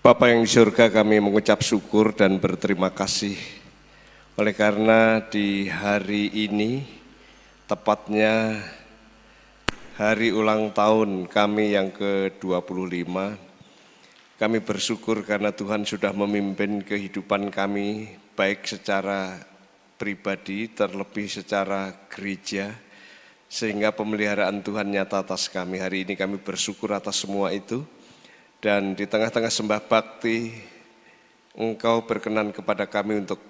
Bapa yang di surga, kami mengucap syukur dan berterima kasih oleh karena di hari ini, tepatnya hari ulang tahun kami yang ke-25, kami bersyukur karena Tuhan sudah memimpin kehidupan kami baik secara pribadi terlebih secara gereja, sehingga pemeliharaan Tuhan nyata atas kami. Hari ini kami bersyukur atas semua itu. Dan di tengah-tengah sembah bakti, Engkau berkenan kepada kami untuk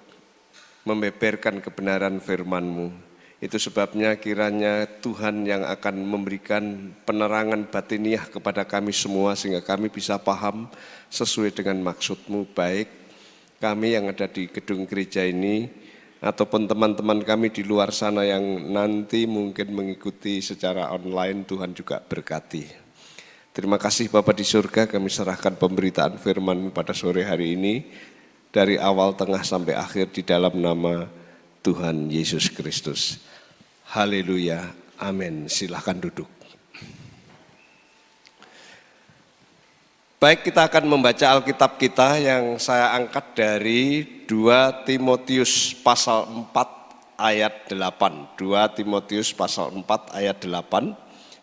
membeberkan kebenaran firman-Mu. Itu sebabnya kiranya Tuhan yang akan memberikan penerangan batiniah kepada kami semua, sehingga kami bisa paham sesuai dengan maksud-Mu, baik kami yang ada di gedung gereja ini, ataupun teman-teman kami di luar sana yang nanti mungkin mengikuti secara online. Tuhan juga berkati. Terima kasih Bapa di surga, kami serahkan pemberitaan firman pada sore hari ini dari awal, tengah, sampai akhir di dalam nama Tuhan Yesus Kristus. Haleluya, amin. Silahkan duduk. Baik, kita akan membaca Alkitab kita yang saya angkat dari 2 Timotius pasal 4 ayat 8. 2 Timotius pasal 4 ayat 8.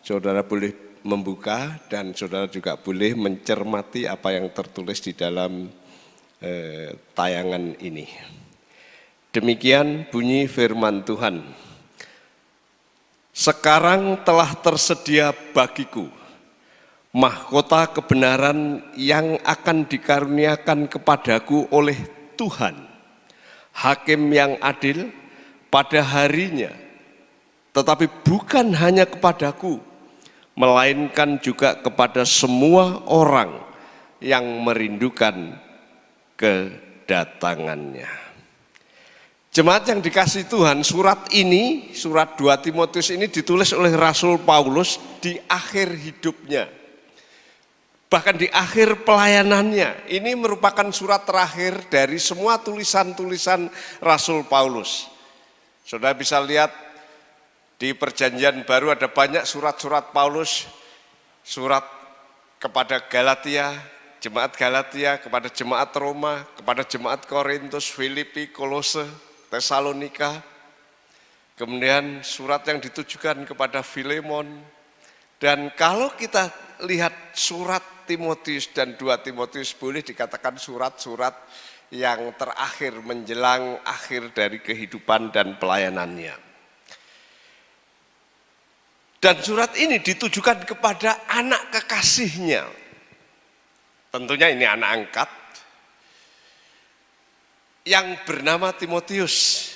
Saudara boleh membuka dan saudara juga boleh mencermati apa yang tertulis di dalam tayangan ini. Demikian bunyi firman Tuhan. Sekarang telah tersedia bagiku mahkota kebenaran yang akan dikaruniakan kepadaku oleh Tuhan, Hakim yang adil pada harinya, tetapi bukan hanya kepadaku, melainkan juga kepada semua orang yang merindukan kedatangannya. Jemaat yang dikasihi Tuhan, surat ini, surat 2 Timotius ini ditulis oleh Rasul Paulus di akhir hidupnya. Bahkan di akhir pelayanannya. Ini merupakan surat terakhir dari semua tulisan-tulisan Rasul Paulus. Saudara bisa lihat di Perjanjian Baru ada banyak surat-surat Paulus, surat kepada Galatia, jemaat Galatia, kepada jemaat Roma, kepada jemaat Korintus, Filipi, Kolose, Tesalonika. Kemudian surat yang ditujukan kepada Filemon. Dan kalau kita lihat surat Timotius dan 2 Timotius, boleh dikatakan surat-surat yang terakhir menjelang akhir dari kehidupan dan pelayanannya. Dan surat ini ditujukan kepada anak kekasihnya. Tentunya ini anak angkat yang bernama Timotius.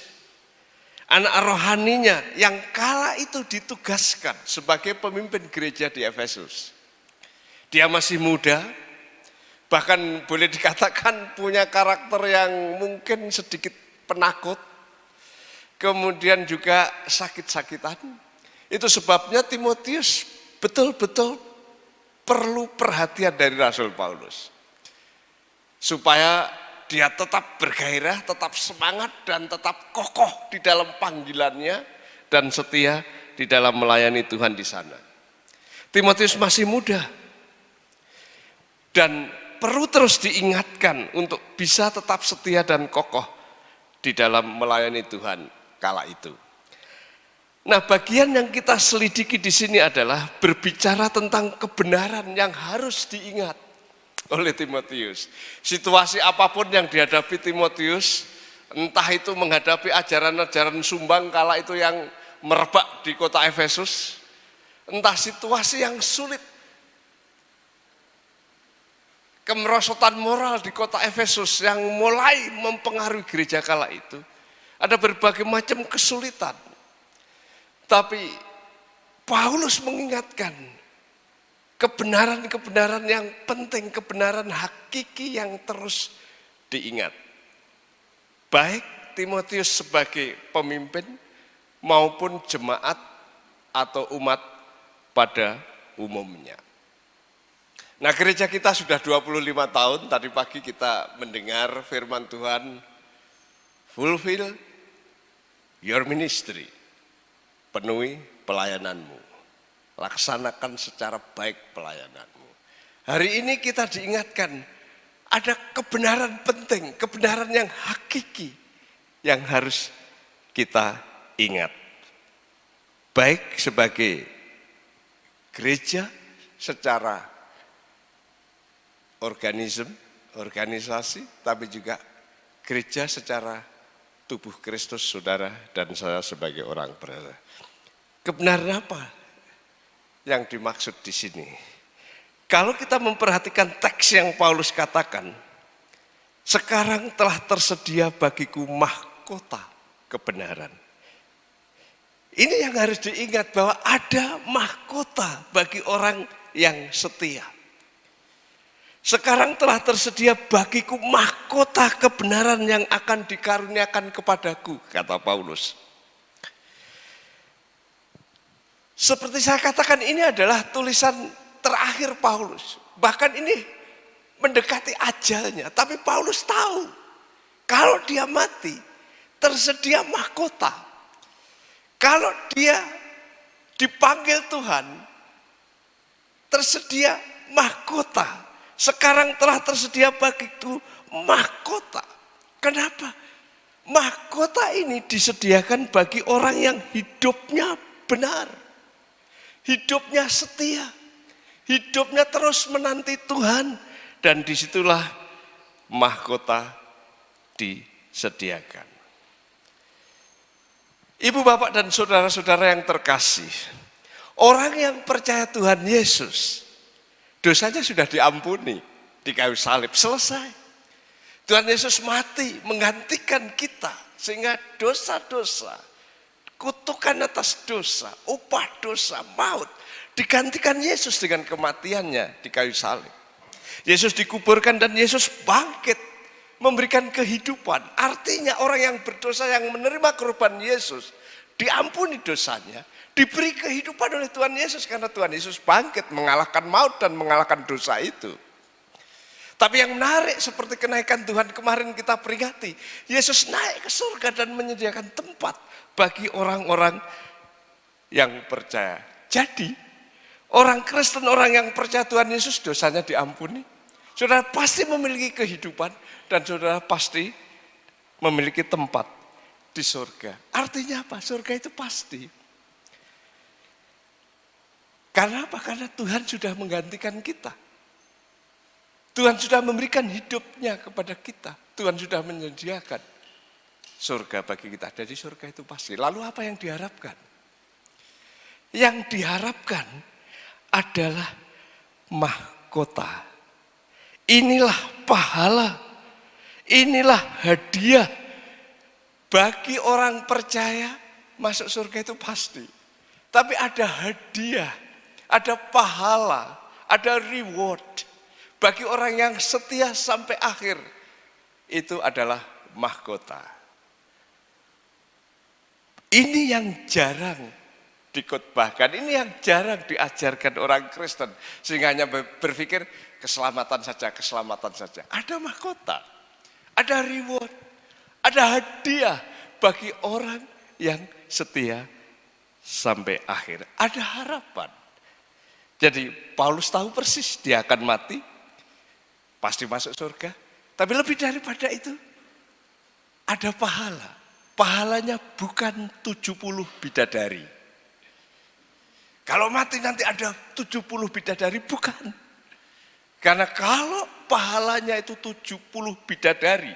Anak rohaninya yang kala itu ditugaskan sebagai pemimpin gereja di Efesus. Dia masih muda, bahkan boleh dikatakan punya karakter yang mungkin sedikit penakut. Kemudian juga sakit-sakitan. Itu sebabnya Timotius betul-betul perlu perhatian dari Rasul Paulus. Supaya dia tetap bergairah, tetap semangat, dan tetap kokoh di dalam panggilannya, dan setia di dalam melayani Tuhan di sana. Timotius masih muda, dan perlu terus diingatkan untuk bisa tetap setia dan kokoh di dalam melayani Tuhan kala itu. Nah, bagian yang kita selidiki di sini adalah berbicara tentang kebenaran yang harus diingat oleh Timotius. Situasi apapun yang dihadapi Timotius, entah itu menghadapi ajaran-ajaran sumbang kala itu yang merebak di kota Efesus, entah situasi yang sulit, kemerosotan moral di kota Efesus yang mulai mempengaruhi gereja kala itu, ada berbagai macam kesulitan. Tapi Paulus mengingatkan kebenaran-kebenaran yang penting, kebenaran hakiki yang terus diingat. Baik Timotius sebagai pemimpin maupun jemaat atau umat pada umumnya. Nah, gereja kita sudah 25 tahun, tadi pagi kita mendengar firman Tuhan, fulfill your ministry. Penuhi pelayananmu, laksanakan secara baik pelayananmu. Hari ini kita diingatkan, ada kebenaran penting, kebenaran yang hakiki yang harus kita ingat. Baik sebagai gereja secara organisasi, tapi juga gereja secara tubuh Kristus, saudara dan saya sebagai orang percaya. Kebenaran apa yang dimaksud di sini? Kalau kita memperhatikan teks yang Paulus katakan, sekarang telah tersedia bagiku mahkota kebenaran. Ini yang harus diingat, bahwa ada mahkota bagi orang yang setia. Sekarang telah tersedia bagiku mahkota kebenaran yang akan dikaruniakan kepadaku, kata Paulus. Seperti saya katakan, ini adalah tulisan terakhir Paulus. Bahkan ini mendekati ajalnya. Tapi Paulus tahu, kalau dia mati, tersedia mahkota. Kalau dia dipanggil Tuhan, tersedia mahkota. Sekarang telah tersedia bagiku mahkota. Kenapa? Mahkota ini disediakan bagi orang yang hidupnya benar, hidupnya setia, hidupnya terus menanti Tuhan. Dan disitulah mahkota disediakan. Ibu, bapak, dan saudara-saudara yang terkasih, orang yang percaya Tuhan Yesus, dosanya sudah diampuni di kayu salib, selesai. Tuhan Yesus mati menggantikan kita, sehingga dosa-dosa, kutukan atas dosa, upah dosa, maut, digantikan Yesus dengan kematiannya di kayu salib. Yesus dikuburkan dan Yesus bangkit memberikan kehidupan. Artinya orang yang berdosa yang menerima korban Yesus, diampuni dosanya, diberi kehidupan oleh Tuhan Yesus, karena Tuhan Yesus bangkit mengalahkan maut dan mengalahkan dosa itu. Tapi yang menarik, seperti kenaikan Tuhan kemarin kita peringati, Yesus naik ke surga dan menyediakan tempat bagi orang-orang yang percaya. Jadi orang Kristen, orang yang percaya Tuhan Yesus, dosanya diampuni. Saudara pasti memiliki kehidupan, dan saudara pasti memiliki tempat di surga. Artinya apa? Surga itu pasti. Karena apa? Karena Tuhan sudah menggantikan kita. Tuhan sudah memberikan hidupnya kepada kita. Tuhan sudah menyediakan surga bagi kita. Jadi surga itu pasti. Lalu apa yang diharapkan? Yang diharapkan adalah mahkota. Inilah pahala, inilah hadiah bagi orang percaya. Masuk surga itu pasti. Tapi ada hadiah, ada pahala, ada reward bagi orang yang setia sampai akhir. Itu adalah mahkota. Ini yang jarang dikotbahkan, ini yang jarang diajarkan orang Kristen, sehingga hanya berpikir keselamatan saja, keselamatan saja. Ada mahkota, ada reward, ada hadiah bagi orang yang setia sampai akhir. Ada harapan. Jadi Paulus tahu persis dia akan mati, pasti masuk surga. Tapi lebih daripada itu, ada pahala. Pahalanya bukan 70 bidadari. Kalau mati nanti ada 70 bidadari, bukan. Karena kalau pahalanya itu 70 bidadari,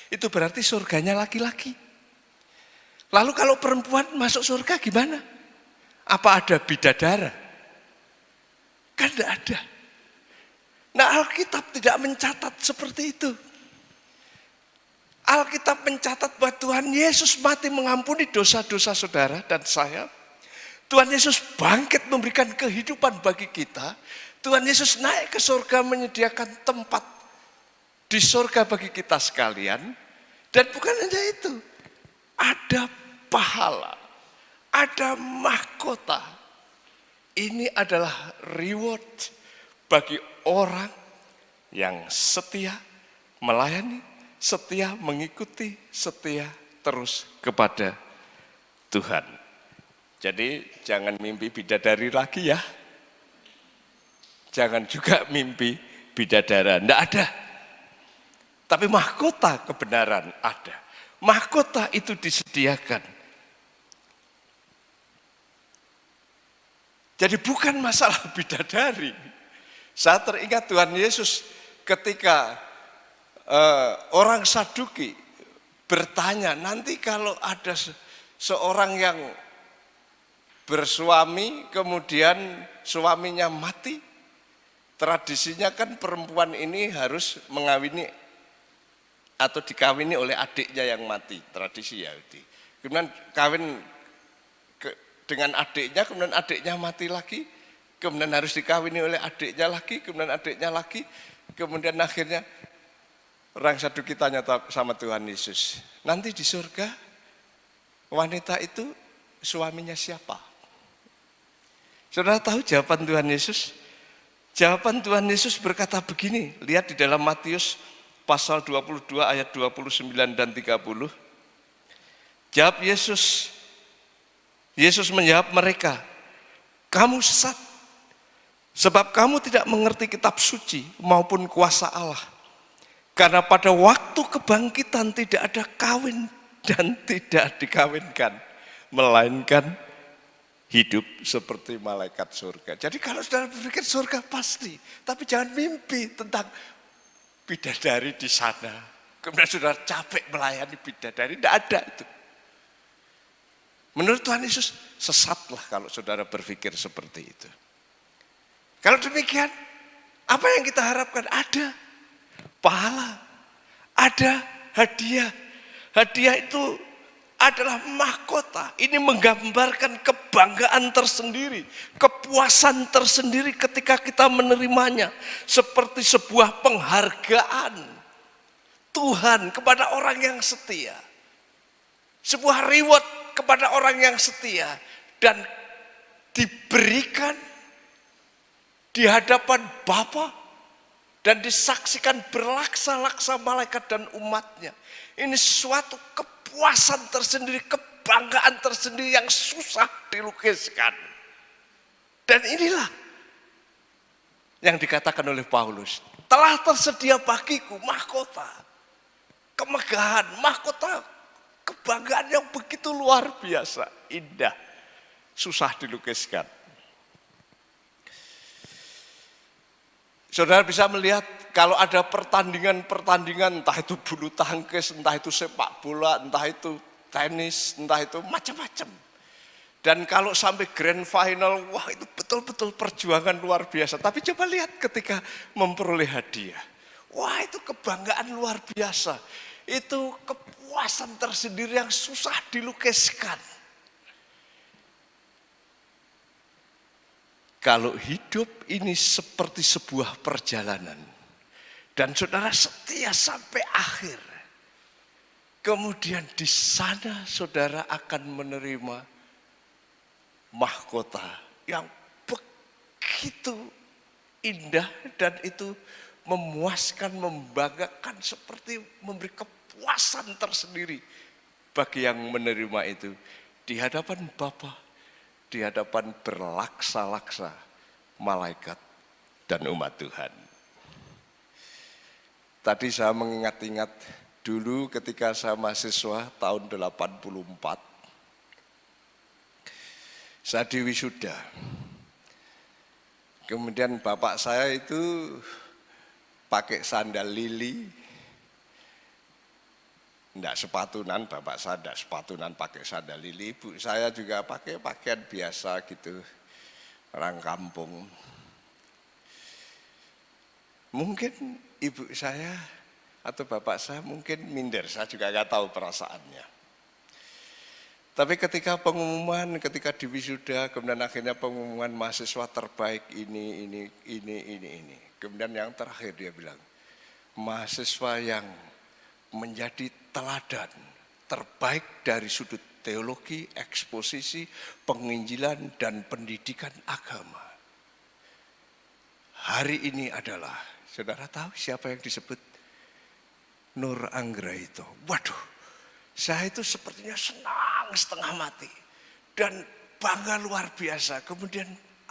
itu berarti surganya laki-laki. Lalu kalau perempuan masuk surga gimana? Apa ada bidadara? Kan tidak ada. Nah, Alkitab tidak mencatat seperti itu. Alkitab mencatat bahwa Tuhan Yesus mati mengampuni dosa-dosa saudara dan saya. Tuhan Yesus bangkit memberikan kehidupan bagi kita. Tuhan Yesus naik ke surga menyediakan tempat di surga bagi kita sekalian. Dan bukan hanya itu, ada pahala, ada mahkota. Ini adalah reward bagi orang yang setia melayani, setia mengikuti, setia terus kepada Tuhan. Jadi jangan mimpi bidadari lagi ya. Jangan juga mimpi bidadara, enggak ada. Tapi mahkota kebenaran ada. Mahkota itu disediakan. Jadi bukan masalah bidadari. Saya teringat Tuhan Yesus ketika orang Saduki bertanya, nanti kalau ada seorang yang bersuami kemudian suaminya mati, tradisinya kan perempuan ini harus mengawini atau dikawini oleh adiknya yang mati, tradisi Yahudi. Kemudian kawin dengan adiknya, kemudian adiknya mati lagi, kemudian harus dikawini oleh adiknya lagi, kemudian adiknya lagi, kemudian akhirnya orang Saduki tanya sama Tuhan Yesus, nanti di surga wanita itu suaminya siapa? Saudara tahu jawaban Tuhan Yesus? Jawaban Tuhan Yesus berkata begini, lihat di dalam Matius pasal 22 ayat 29 dan 30. Jawab Yesus menjawab mereka, kamu sesat, sebab kamu tidak mengerti kitab suci maupun kuasa Allah. Karena pada waktu kebangkitan tidak ada kawin dan tidak dikawinkan, melainkan hidup seperti malaikat surga. Jadi kalau saudara berpikir surga pasti, tapi jangan mimpi tentang bidadari di sana. Kemudian saudara capek melayani bidadari, tidak ada itu. Menurut Tuhan Yesus, sesatlah kalau saudara berpikir seperti itu. Kalau demikian, apa yang kita harapkan? Ada pahala, ada hadiah. Hadiah itu adalah mahkota. Ini menggambarkan kebanggaan tersendiri, kepuasan tersendiri ketika kita menerimanya. Seperti sebuah penghargaan Tuhan kepada orang yang setia. Sebuah reward kepada orang yang setia. Dan diberikan di hadapan Bapa dan disaksikan berlaksa-laksa malaikat dan umatnya. Ini suatu kepuasan tersendiri, kebanggaan tersendiri yang susah dilukiskan. Dan inilah yang dikatakan oleh Paulus, telah tersedia bagiku mahkota kemegahan, mahkota kebanggaan yang begitu luar biasa, indah, susah dilukiskan. Saudara bisa melihat kalau ada pertandingan-pertandingan, entah itu bulu tangkis, entah itu sepak bola, entah itu tenis, entah itu macam-macam. Dan kalau sampai grand final, wah itu betul-betul perjuangan luar biasa. Tapi coba lihat ketika memperoleh hadiah. Wah itu kebanggaan luar biasa. Itu kepuasan tersendiri yang susah dilukiskan. Kalau hidup ini seperti sebuah perjalanan dan saudara setia sampai akhir, kemudian di sana saudara akan menerima mahkota yang begitu indah dan itu memuaskan, membanggakan, seperti memberi kepuasan tersendiri bagi yang menerima itu di hadapan Bapa, di hadapan berlaksa-laksa malaikat dan umat Tuhan. Tadi saya mengingat-ingat dulu ketika saya mahasiswa tahun 84, saya di wisuda. Kemudian bapak saya itu pakai sandal lili, enggak sepatunan, bapak saya enggak sepatunan pakai sandal lili, ibu saya juga pakai pakaian biasa gitu, orang kampung. Mungkin ibu saya atau bapak saya mungkin minder, saya juga enggak tahu perasaannya. Tapi ketika pengumuman, ketika di wisuda, kemudian akhirnya pengumuman mahasiswa terbaik ini. Kemudian yang terakhir dia bilang, mahasiswa yang menjadi teladan terbaik dari sudut teologi, eksposisi, penginjilan, dan pendidikan agama. Hari ini adalah, saudara tahu siapa yang disebut? Nur Anggraito. Waduh, saya itu sepertinya senang setengah mati dan bangga luar biasa. Kemudian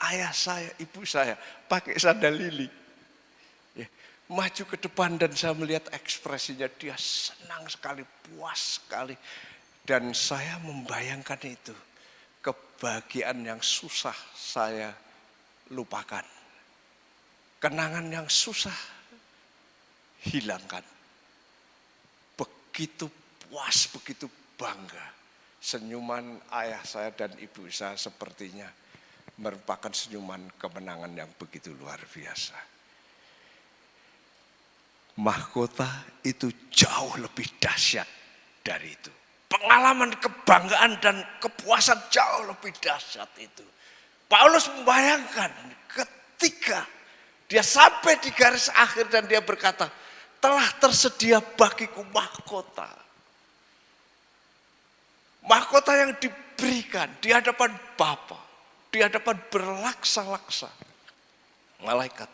ayah saya, ibu saya pakai sandal lili. maju ke depan dan saya melihat ekspresinya, dia senang sekali, puas sekali. Dan saya membayangkan itu, kebahagiaan yang susah saya lupakan. Kenangan yang susah hilangkan. Begitu puas, begitu bangga. Senyuman ayah saya dan ibu saya sepertinya merupakan senyuman kemenangan yang begitu luar biasa. Mahkota itu jauh lebih dahsyat dari itu. Pengalaman kebanggaan dan kepuasan jauh lebih dahsyat itu. Paulus membayangkan ketika dia sampai di garis akhir dan dia berkata, telah tersedia bagiku mahkota. Mahkota yang diberikan di hadapan Bapa, di hadapan berlaksa-laksa malaikat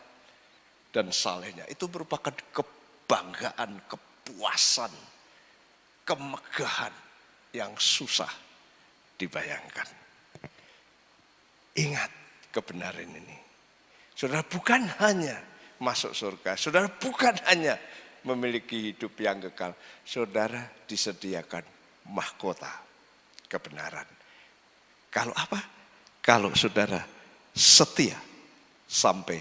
dan salehnya. Itu merupakan kebanggaan, kepuasan, kemegahan yang susah dibayangkan. Ingat kebenaran ini. Saudara, bukan hanya masuk surga, saudara bukan hanya memiliki hidup yang kekal, saudara disediakan mahkota kebenaran. Kalau apa? Kalau saudara setia sampai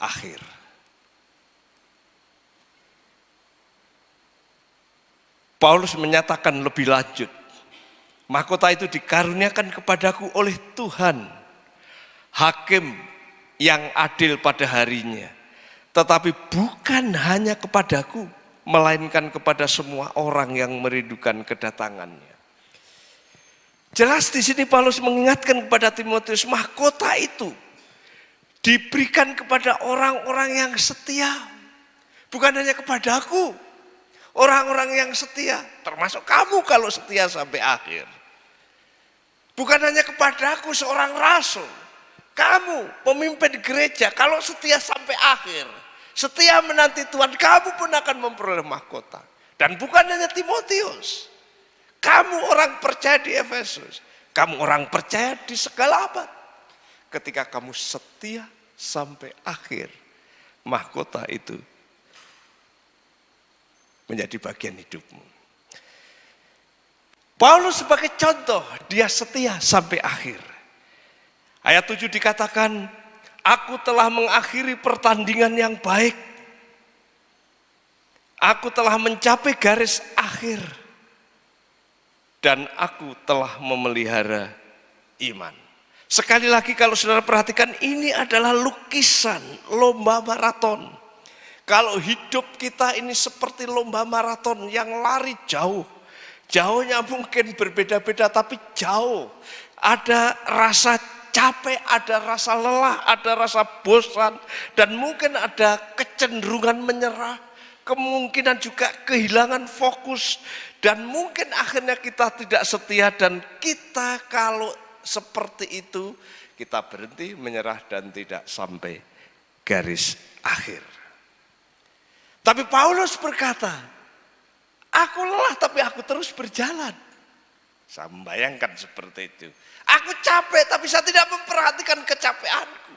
akhir. Paulus menyatakan lebih lanjut, mahkota itu dikaruniakan kepadaku oleh Tuhan, hakim yang adil pada harinya. Tetapi bukan hanya kepadaku, melainkan kepada semua orang yang merindukan kedatangannya. Jelas di sini Paulus mengingatkan kepada Timotius, mahkota itu diberikan kepada orang-orang yang setia. Bukan hanya kepadaku, orang-orang yang setia, termasuk kamu kalau setia sampai akhir. Bukan hanya kepadaku seorang rasul, kamu pemimpin gereja kalau setia sampai akhir, setia menanti Tuhan, kamu pun akan memperoleh mahkota. Dan bukan hanya Timotius, kamu orang percaya di Efesus, kamu orang percaya di segala abad. Ketika kamu setia sampai akhir, mahkota itu menjadi bagian hidupmu. Paulus sebagai contoh, dia setia sampai akhir. Ayat 7 dikatakan, aku telah mengakhiri pertandingan yang baik. Aku telah mencapai garis akhir. Dan aku telah memelihara iman. Sekali lagi kalau saudara perhatikan, ini adalah lukisan lomba maraton. Kalau hidup kita ini seperti lomba maraton yang lari jauh. Jauhnya mungkin berbeda-beda tapi jauh. Ada rasa capek, ada rasa lelah, ada rasa bosan. Dan mungkin ada kecenderungan menyerah. Kemungkinan juga kehilangan fokus. Dan mungkin akhirnya kita tidak setia dan kita kalau seperti itu kita berhenti, menyerah dan tidak sampai garis akhir. Tapi Paulus berkata, aku lelah tapi aku terus berjalan. Saya membayangkan seperti itu. Aku capek tapi saya tidak memperhatikan kecapeanku.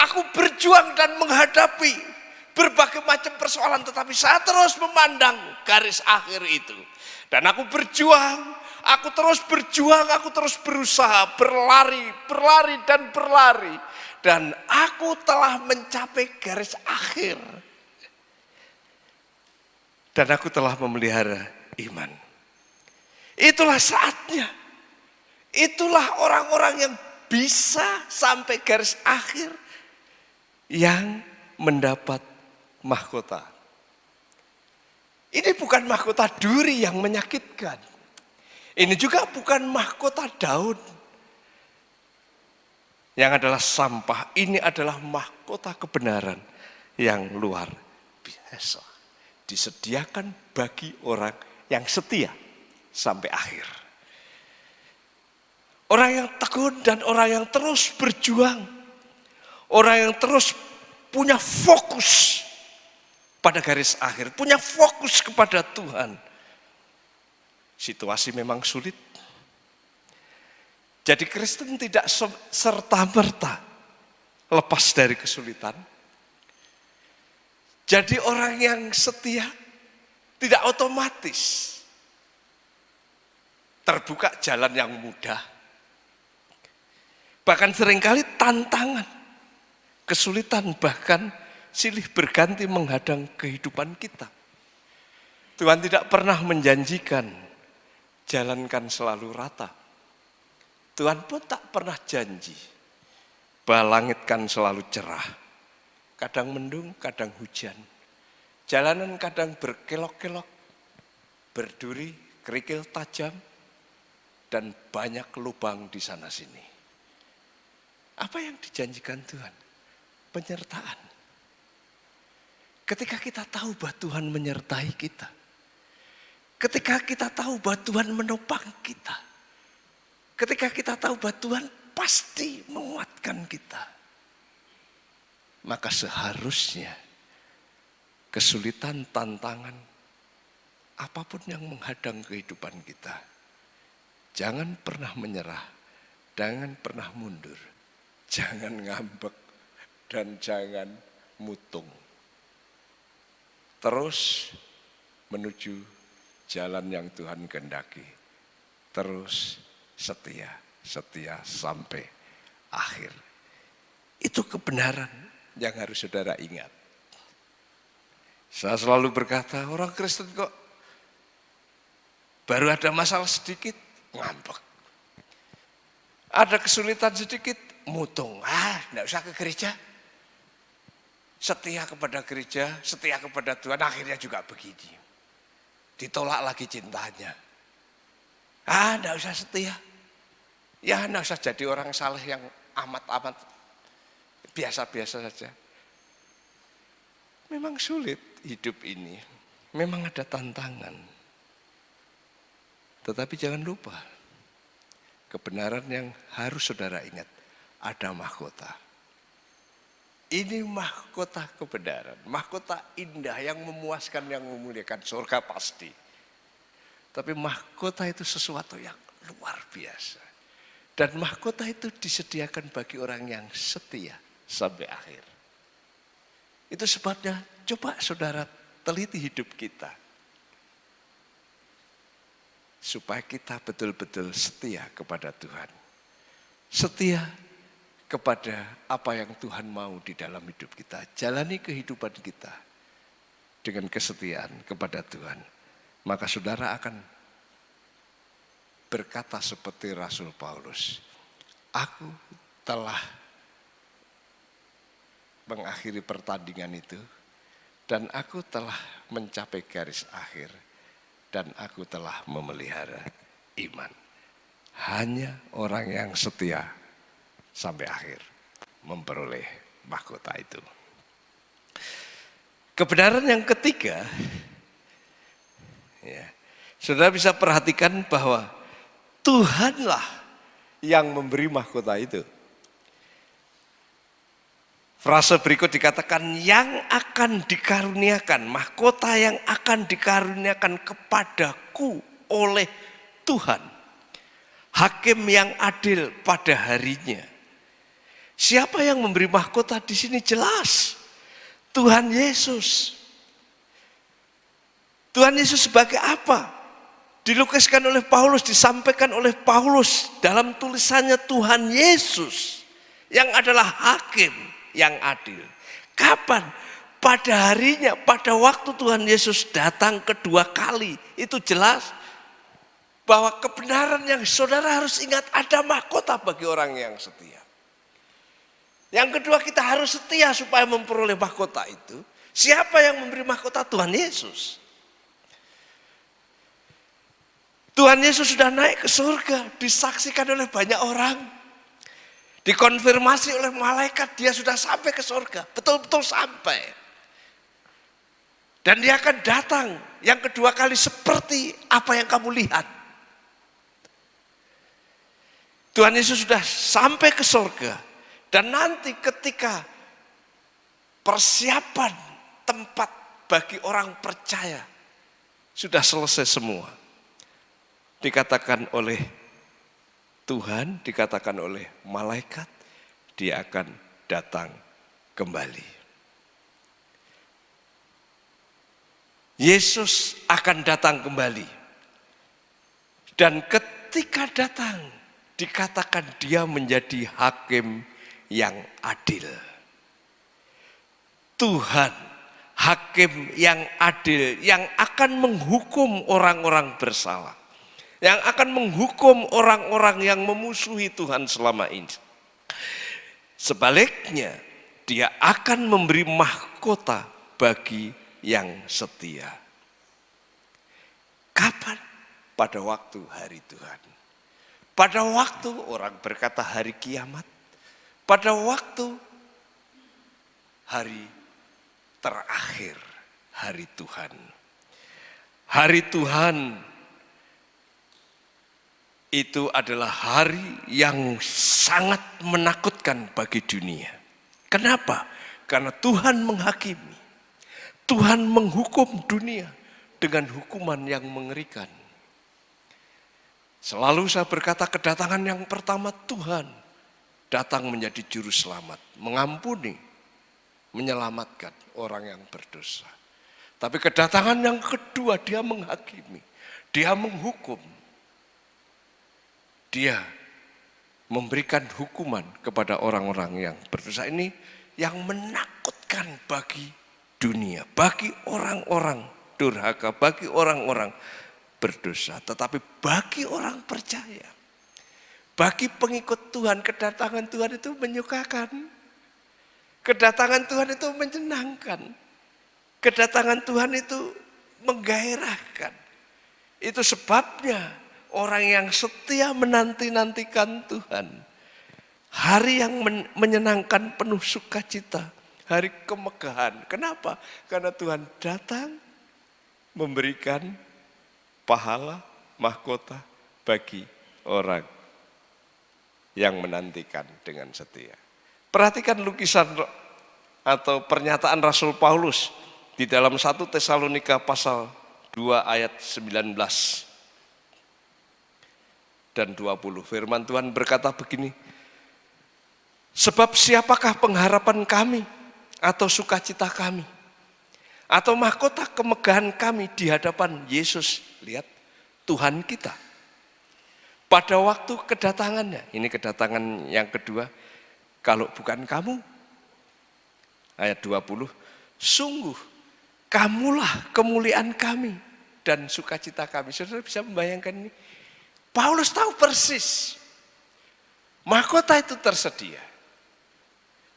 Aku berjuang dan menghadapi berbagai macam persoalan, tetapi saya terus memandang garis akhir itu. Dan aku berjuang, aku terus berjuang, aku terus berusaha, berlari dan berlari. Dan aku telah mencapai garis akhir. Dan aku telah memelihara iman. Itulah saatnya. Itulah orang-orang yang bisa sampai garis akhir yang mendapat mahkota. Ini bukan mahkota duri yang menyakitkan. Ini juga bukan mahkota daun yang adalah sampah. Ini adalah mahkota kebenaran yang luar biasa. Disediakan bagi orang yang setia sampai akhir. Orang yang tekun dan orang yang terus berjuang. Orang yang terus punya fokus pada garis akhir, punya fokus kepada Tuhan. Situasi memang sulit. Jadi Kristen tidak serta-merta lepas dari kesulitan. Jadi orang yang setia tidak otomatis terbuka jalan yang mudah. Bahkan seringkali tantangan, kesulitan, bahkan silih berganti menghadang kehidupan kita. Tuhan tidak pernah menjanjikan jalankan selalu rata. Tuhan pun tak pernah janji bahwa langit kan selalu cerah. Kadang mendung, kadang hujan. Jalanan kadang berkelok-kelok, berduri, kerikil tajam, dan banyak lubang di sana sini. Apa yang dijanjikan Tuhan? Penyertaan. Ketika kita tahu bahwa Tuhan menyertai kita, ketika kita tahu bahwa Tuhan menopang kita, ketika kita tahu bahwa Tuhan pasti menguatkan kita, maka seharusnya kesulitan, tantangan, apapun yang menghadang kehidupan kita, jangan pernah menyerah, jangan pernah mundur, jangan ngambek, dan jangan mutung. Terus menuju jalan yang Tuhan kehendaki. Terus setia sampai akhir. Itu kebenaran yang harus saudara ingat. Saya selalu berkata, orang Kristen kok baru ada masalah sedikit, ngambek. Ada kesulitan sedikit, mutung. Enggak usah ke gereja. Setia kepada gereja, setia kepada Tuhan, akhirnya juga begini. Ditolak lagi cintanya. Enggak usah setia. Ya enggak usah jadi orang saleh yang amat-amat biasa-biasa saja. Memang sulit hidup ini. Memang ada tantangan. Tetapi jangan lupa, kebenaran yang harus saudara ingat, ada mahkota. Ini mahkota kebenaran, mahkota indah yang memuaskan, yang memuliakan, surga pasti. Tapi mahkota itu sesuatu yang luar biasa. Dan mahkota itu disediakan bagi orang yang setia sampai akhir. Itu sebabnya coba saudara teliti hidup kita. Supaya kita betul-betul setia kepada Tuhan. Setia kepada apa yang Tuhan mau di dalam hidup kita. Jalani kehidupan kita dengan kesetiaan kepada Tuhan. Maka saudara akan berkata seperti Rasul Paulus. Aku telah mengakhiri pertandingan itu, dan aku telah mencapai garis akhir, dan aku telah memelihara iman. Hanya orang yang setia sampai akhir memperoleh mahkota itu. Kebenaran yang ketiga, ya, saudara bisa perhatikan bahwa Tuhanlah yang memberi mahkota itu. Frase berikut dikatakan yang akan dikaruniakan, mahkota yang akan dikaruniakan kepadaku oleh Tuhan. Hakim yang adil pada harinya. Siapa yang memberi mahkota di sini jelas? Tuhan Yesus. Tuhan Yesus sebagai apa? Dilukiskan oleh Paulus, disampaikan oleh Paulus dalam tulisannya Tuhan Yesus yang adalah hakim yang adil. Kapan? Pada harinya, pada waktu Tuhan Yesus datang kedua kali. Itu jelas bahwa kebenaran yang saudara harus ingat, ada mahkota bagi orang yang setia. Yang kedua, kita harus setia supaya memperoleh mahkota itu. Siapa yang memberi mahkota? Tuhan Yesus. Tuhan Yesus sudah naik ke surga, disaksikan oleh banyak orang. Dikonfirmasi oleh malaikat, dia sudah sampai ke surga, betul-betul sampai. Dan dia akan datang yang kedua kali seperti apa yang kamu lihat. Tuhan Yesus sudah sampai ke surga. Dan nanti ketika persiapan tempat bagi orang percaya sudah selesai semua. Dikatakan oleh Tuhan, dikatakan oleh malaikat, dia akan datang kembali. Yesus akan datang kembali. Dan ketika datang, dikatakan dia menjadi hakim yang adil. Tuhan, hakim yang adil, yang akan menghukum orang-orang bersalah. Yang akan menghukum orang-orang yang memusuhi Tuhan selama ini. Sebaliknya, dia akan memberi mahkota bagi yang setia. Kapan? Pada waktu hari Tuhan. Pada waktu orang berkata hari kiamat. Pada waktu hari terakhir, hari Tuhan. Hari Tuhan itu adalah hari yang sangat menakutkan bagi dunia. Kenapa? Karena Tuhan menghakimi. Tuhan menghukum dunia dengan hukuman yang mengerikan. Selalu saya berkata kedatangan yang pertama Tuhan datang menjadi juru selamat, mengampuni, menyelamatkan orang yang berdosa. Tapi kedatangan yang kedua dia menghakimi, dia menghukum. Dia memberikan hukuman kepada orang-orang yang berdosa. Ini yang menakutkan bagi dunia, bagi orang-orang durhaka, bagi orang-orang berdosa. Tetapi bagi orang percaya, bagi pengikut Tuhan, kedatangan Tuhan itu menyukakan. Kedatangan Tuhan itu menyenangkan. Kedatangan Tuhan itu menggairahkan. Itu sebabnya orang yang setia menanti-nantikan Tuhan. Hari yang menyenangkan penuh sukacita. Hari kemegahan. Kenapa? Karena Tuhan datang memberikan pahala, mahkota bagi orang yang menantikan dengan setia. Perhatikan lukisan atau pernyataan Rasul Paulus di dalam 1 Tesalonika pasal 2 ayat 19 dan 20. Firman Tuhan berkata begini, sebab siapakah pengharapan kami atau sukacita kami atau mahkota kemegahan kami di hadapan Yesus, lihat, Tuhan kita. Pada waktu kedatangannya, ini kedatangan yang kedua, kalau bukan kamu, ayat 20, sungguh kamulah kemuliaan kami dan sukacita kami. Saudara bisa membayangkan ini? Paulus tahu persis, mahkota itu tersedia.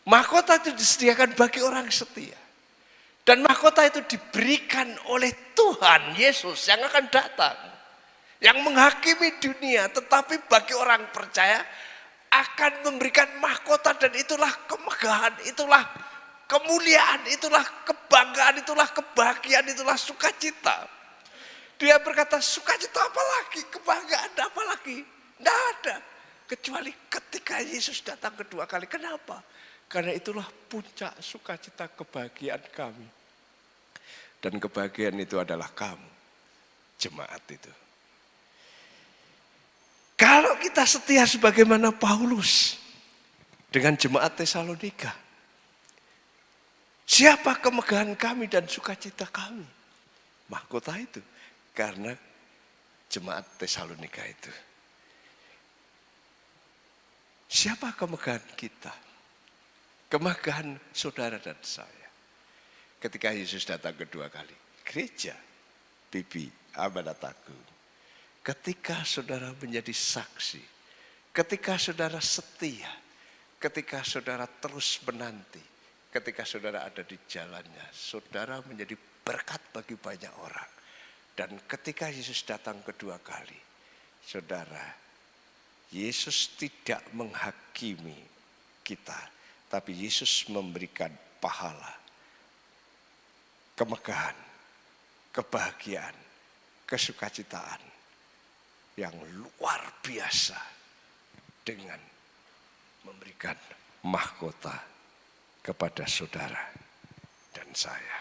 Mahkota itu disediakan bagi orang setia. Dan mahkota itu diberikan oleh Tuhan Yesus yang akan datang. Yang menghakimi dunia, tetapi bagi orang percaya akan memberikan mahkota, dan itulah kemegahan, itulah kemuliaan, itulah kebanggaan, itulah kebahagiaan, itulah sukacita. Dia berkata, sukacita apa lagi, kebanggaan apa lagi? Tidak ada. Kecuali ketika Yesus datang kedua kali. Kenapa? Karena itulah puncak sukacita kebahagiaan kami. Dan kebahagiaan itu adalah kamu, jemaat itu. Kalau kita setia sebagaimana Paulus dengan jemaat Tesalonika, siapa kemegahan kami dan sukacita kami? Mahkota itu, karena jemaat Tesalonika itu. Siapa kemegahan kita? Kemegahan saudara dan saya. Ketika Yesus datang kedua kali, gereja, Bibi, Amanat Agung. Ketika saudara menjadi saksi, ketika saudara setia, ketika saudara terus menanti, ketika saudara ada di jalannya, saudara menjadi berkat bagi banyak orang. Dan ketika Yesus datang kedua kali, saudara, Yesus tidak menghakimi kita, tapi Yesus memberikan pahala, kemegahan, kebahagiaan, kesukacitaan yang luar biasa dengan memberikan mahkota kepada saudara dan saya.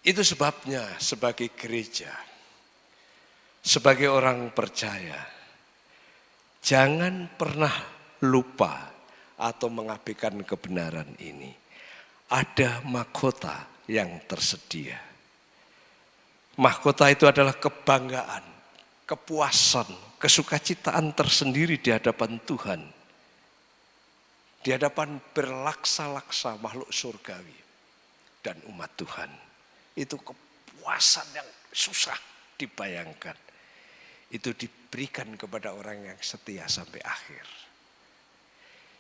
Itu sebabnya sebagai gereja, sebagai orang percaya, jangan pernah lupa atau mengabaikan kebenaran ini. Ada mahkota yang tersedia. Mahkota itu adalah kebanggaan, kepuasan, kesukacitaan tersendiri di hadapan Tuhan. Di hadapan berlaksa-laksa makhluk surgawi dan umat Tuhan. Itu kepuasan yang susah dibayangkan. Itu diberikan kepada orang yang setia sampai akhir.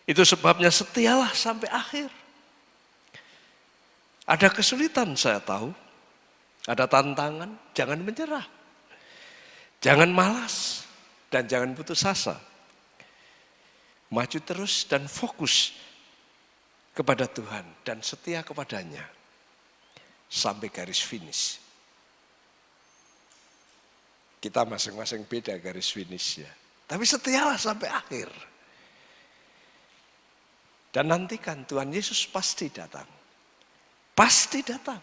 Itu sebabnya setialah sampai akhir. Ada kesulitan saya tahu, ada tantangan, jangan menyerah. Jangan malas dan jangan putus asa. Maju terus dan fokus kepada Tuhan dan setia kepadanya sampai garis finish. Kita masing-masing beda garis finishnya, tapi setialah sampai akhir. Dan nantikan Tuhan Yesus pasti datang. Pasti datang.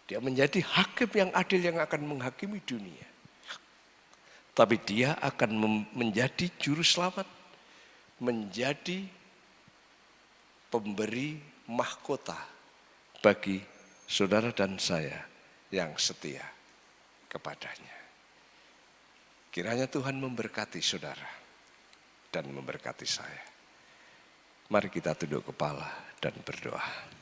Dia menjadi hakim yang adil yang akan menghakimi dunia. Tapi dia akan menjadi juru selamat, menjadi pemberi mahkota bagi saudara dan saya yang setia kepadanya. Kiranya Tuhan memberkati saudara dan memberkati saya. Mari kita tunduk kepala dan berdoa.